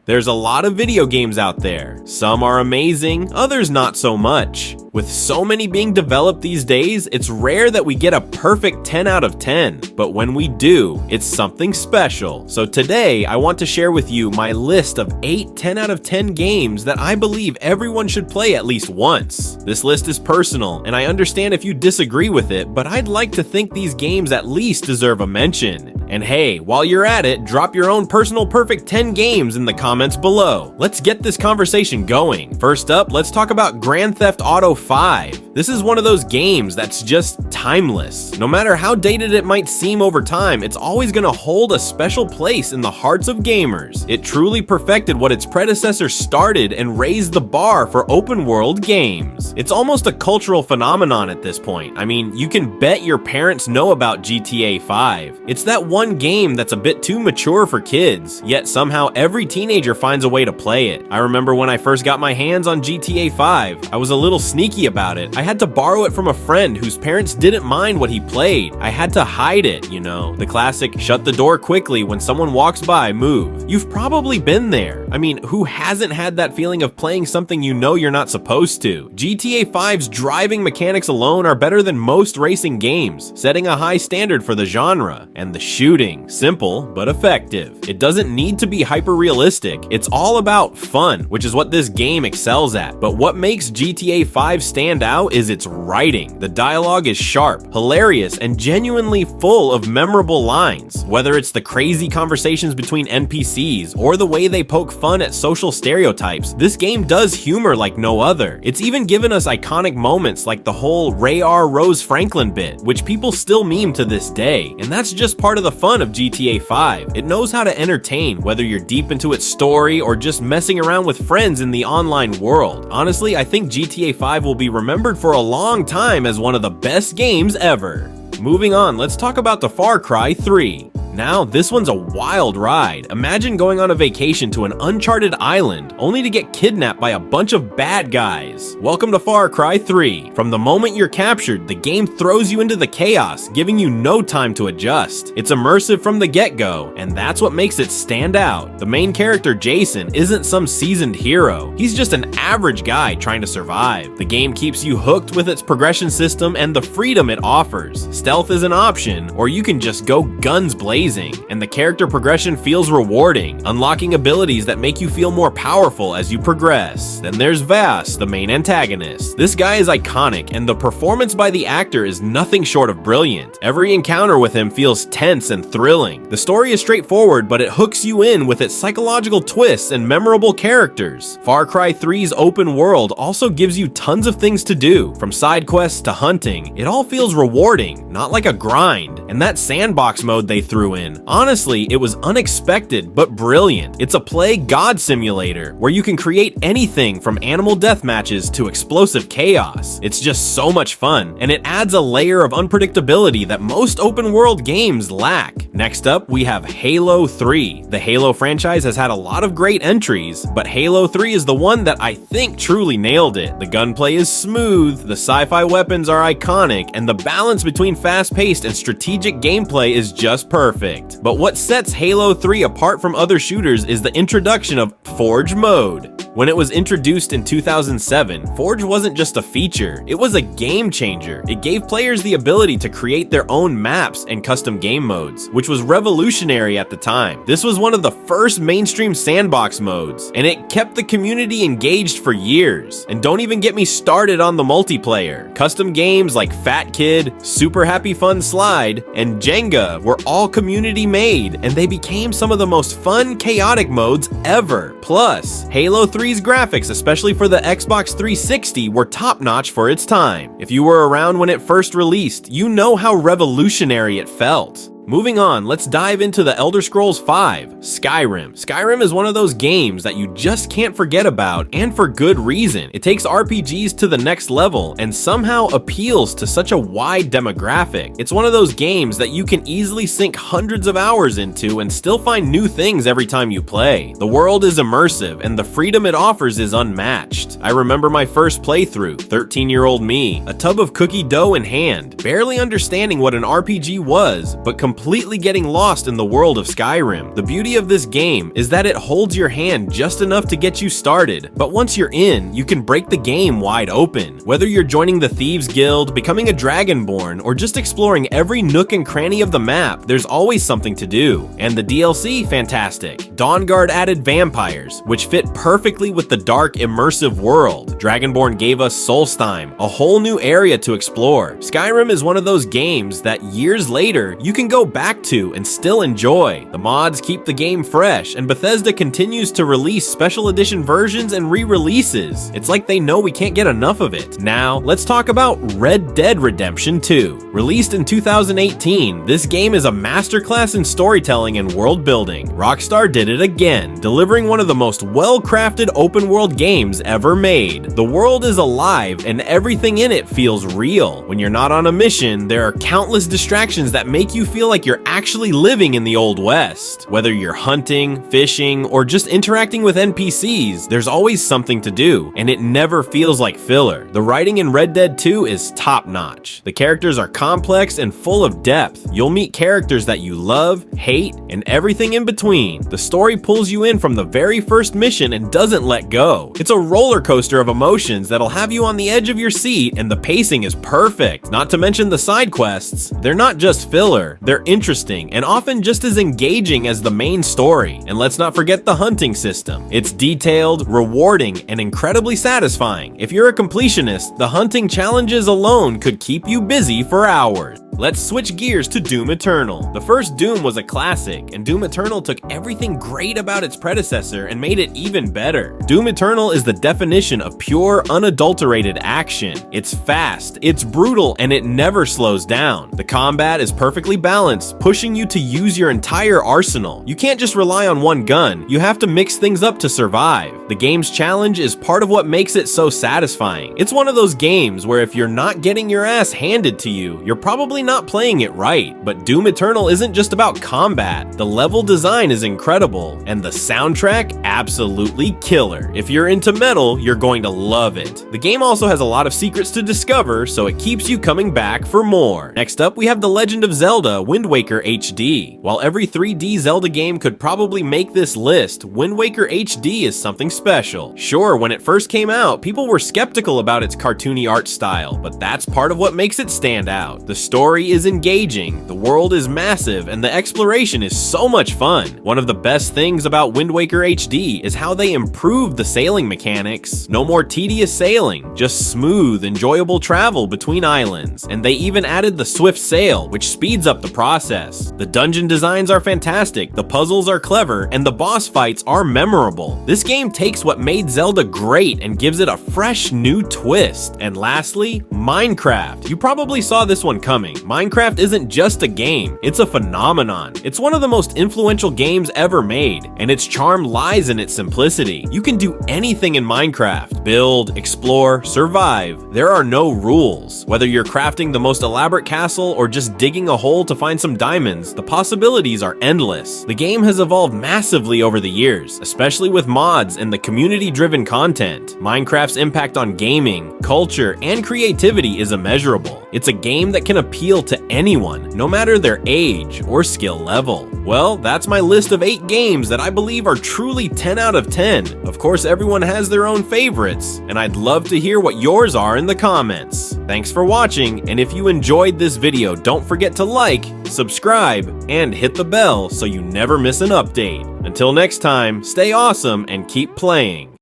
There's a lot of video games out there. Some are amazing, others not so much. With so many being developed these days, it's rare that we get a perfect 10 out of 10, but when we do, it's something special. So today, I want to share with you my list of 8 10 out of 10 games that I believe everyone should play at least once. This list is personal, and I understand if you disagree with it, but I'd like to think these games at least deserve a mention. And hey, while you're at it, drop your own personal perfect 10 games in the comments below. Let's get this conversation going. First up, let's talk about Grand Theft Auto 5. This is one of those games that's just timeless. No matter how dated it might seem over time, it's always gonna hold a special place in the hearts of gamers. It truly perfected what its predecessor started and raised the bar for open world games. It's almost a cultural phenomenon at this point. I mean, you can bet your parents know about GTA 5. It's that one game that's a bit too mature for kids, yet somehow every teenager finds a way to play it. I remember when I first got my hands on GTA 5, I was a little sneaky about it. I had to borrow it from a friend whose parents didn't mind what he played. I had to hide it, you know, the classic shut the door quickly when someone walks by move. You've probably been there. I mean, who hasn't had that feeling of playing something you know you're not supposed to? GTA 5's driving mechanics alone are better than most racing games, setting a high standard for the genre. And the shooting, simple but effective. It doesn't need to be hyper realistic. It's all about fun, which is what this game excels at. But what makes GTA 5 stand out is its writing. The dialogue is sharp, hilarious, and genuinely full of memorable lines. Whether it's the crazy conversations between NPCs or the way they poke fun at social stereotypes, this game does humor like no other. It's even given us iconic moments like the whole Ray R. Rose Franklin bit, which people still meme to this day. And that's just part of the fun of GTA 5. It knows how to entertain, whether you're deep into its story or just messing around with friends in the online world. Honestly, I think GTA 5 will be remembered for a long time as one of the best games ever. Moving on, let's talk about the Far Cry 3. Now, this one's a wild ride. Imagine going on a vacation to an uncharted island, only to get kidnapped by a bunch of bad guys. Welcome to Far Cry 3. From the moment you're captured, the game throws you into the chaos, giving you no time to adjust. It's immersive from the get-go, and that's what makes it stand out. The main character, Jason, isn't some seasoned hero. He's just an average guy trying to survive. The game keeps you hooked with its progression system and the freedom it offers. Stealth is an option, or you can just go guns blazing. And the character progression feels rewarding, unlocking abilities that make you feel more powerful as you progress. Then there's Vass, the main antagonist. This guy is iconic, and the performance by the actor is nothing short of brilliant. Every encounter with him feels tense and thrilling. The story is straightforward, but it hooks you in with its psychological twists and memorable characters. Far Cry 3's open world also gives you tons of things to do, from side quests to hunting. It all feels rewarding, not like a grind. And that sandbox mode they threw in, honestly, it was unexpected but brilliant. It's a play god simulator where you can create anything from animal death matches to explosive chaos. It's just so much fun, and it adds a layer of unpredictability that most open world games lack. Next up, we have Halo 3. The Halo franchise has had a lot of great entries, but Halo 3 is the one that I think truly nailed it. The gunplay is smooth, the sci-fi weapons are iconic, and the balance between fast-paced and strategic gameplay is just perfect. But what sets Halo 3 apart from other shooters is the introduction of Forge mode. When it was introduced in 2007, Forge wasn't just a feature, it was a game changer. It gave players the ability to create their own maps and custom game modes, which was revolutionary at the time. This was one of the first mainstream sandbox modes, and it kept the community engaged for years. And don't even get me started on the multiplayer. Custom games like Fat Kid, Super Happy Fun Slide, and Jenga were all community made, and they became some of the most fun, chaotic modes ever. Plus, Halo 3's graphics, especially for the Xbox 360, were top-notch for its time. If you were around when it first released, you know how revolutionary it felt. Moving on, let's dive into the Elder Scrolls V, Skyrim. Skyrim is one of those games that you just can't forget about, and for good reason. It takes RPGs to the next level and somehow appeals to such a wide demographic. It's one of those games that you can easily sink hundreds of hours into and still find new things every time you play. The world is immersive, and the freedom it offers is unmatched. I remember my first playthrough, 13-year-old me, a tub of cookie dough in hand, barely understanding what an RPG was, but completely completely getting lost in the world of Skyrim. The beauty of this game is that it holds your hand just enough to get you started, but once you're in, you can break the game wide open. Whether you're joining the Thieves Guild, becoming a Dragonborn, or just exploring every nook and cranny of the map, there's always something to do. And the DLC, fantastic. Dawnguard added vampires, which fit perfectly with the dark, immersive world. Dragonborn gave us Solstheim, a whole new area to explore. Skyrim is one of those games that years later, you can go back to and still enjoy. The mods keep the game fresh, and Bethesda continues to release special edition versions and re-releases. It's like they know we can't get enough of it. Now, let's talk about Red Dead Redemption 2. Released in 2018, this game is a masterclass in storytelling and world building. Rockstar did it again, delivering one of the most well-crafted open-world games ever made. The world is alive, and everything in it feels real. When you're not on a mission, there are countless distractions that make you feel like you're actually living in the Old West. Whether you're hunting, fishing, or just interacting with NPCs, there's always something to do, and it never feels like filler. The writing in Red Dead 2 is top-notch. The characters are complex and full of depth. You'll meet characters that you love, hate, and everything in between. The story pulls you in from the very first mission and doesn't let go. It's a roller coaster of emotions that'll have you on the edge of your seat, and the pacing is perfect. Not to mention the side quests. They're not just filler, they're interesting and often just as engaging as the main story. And let's not forget the hunting system. It's detailed, rewarding, and incredibly satisfying. If you're a completionist, the hunting challenges alone could keep you busy for hours. Let's switch gears to Doom Eternal. The first Doom was a classic, and Doom Eternal took everything great about its predecessor and made it even better. Doom Eternal is the definition of pure, unadulterated action. It's fast, it's brutal, and it never slows down. The combat is perfectly balanced, pushing you to use your entire arsenal. You can't just rely on one gun, you have to mix things up to survive. The game's challenge is part of what makes it so satisfying. It's one of those games where if you're not getting your ass handed to you, you're probably not playing it right. But Doom Eternal isn't just about combat. The level design is incredible, and the soundtrack absolutely killer. If you're into metal, you're going to love it. The game also has a lot of secrets to discover, so it keeps you coming back for more. Next up, we have The Legend of Zelda Wind Waker HD. While every 3D Zelda game could probably make this list, Wind Waker HD is something special. Sure, when it first came out, people were skeptical about its cartoony art style, but that's part of what makes it stand out. The story is engaging, the world is massive, and the exploration is so much fun. One of the best things about Wind Waker HD is how they improved the sailing mechanics. No more tedious sailing, just smooth, enjoyable travel between islands. And they even added the swift sail, which speeds up the process. The dungeon designs are fantastic, the puzzles are clever, and the boss fights are memorable. This game takes what made Zelda great and gives it a fresh new twist. And lastly, Minecraft. You probably saw this one coming. Minecraft isn't just a game, it's a phenomenon. It's one of the most influential games ever made, and its charm lies in its simplicity. You can do anything in Minecraft. Build, explore, survive. There are no rules. Whether you're crafting the most elaborate castle or just digging a hole to find some diamonds, the possibilities are endless. The game has evolved massively over the years, especially with mods and the community-driven content. Minecraft's impact on gaming, culture, and creativity is immeasurable. It's a game that can appeal to anyone, no matter their age or skill level. Well, that's my list of 8 games that I believe are truly 10 out of 10. Of course, everyone has their own favorites, and I'd love to hear what yours are in the comments. Thanks for watching, and if you enjoyed this video, don't forget to like, subscribe, and hit the bell so you never miss an update. Until next time, stay awesome and keep playing.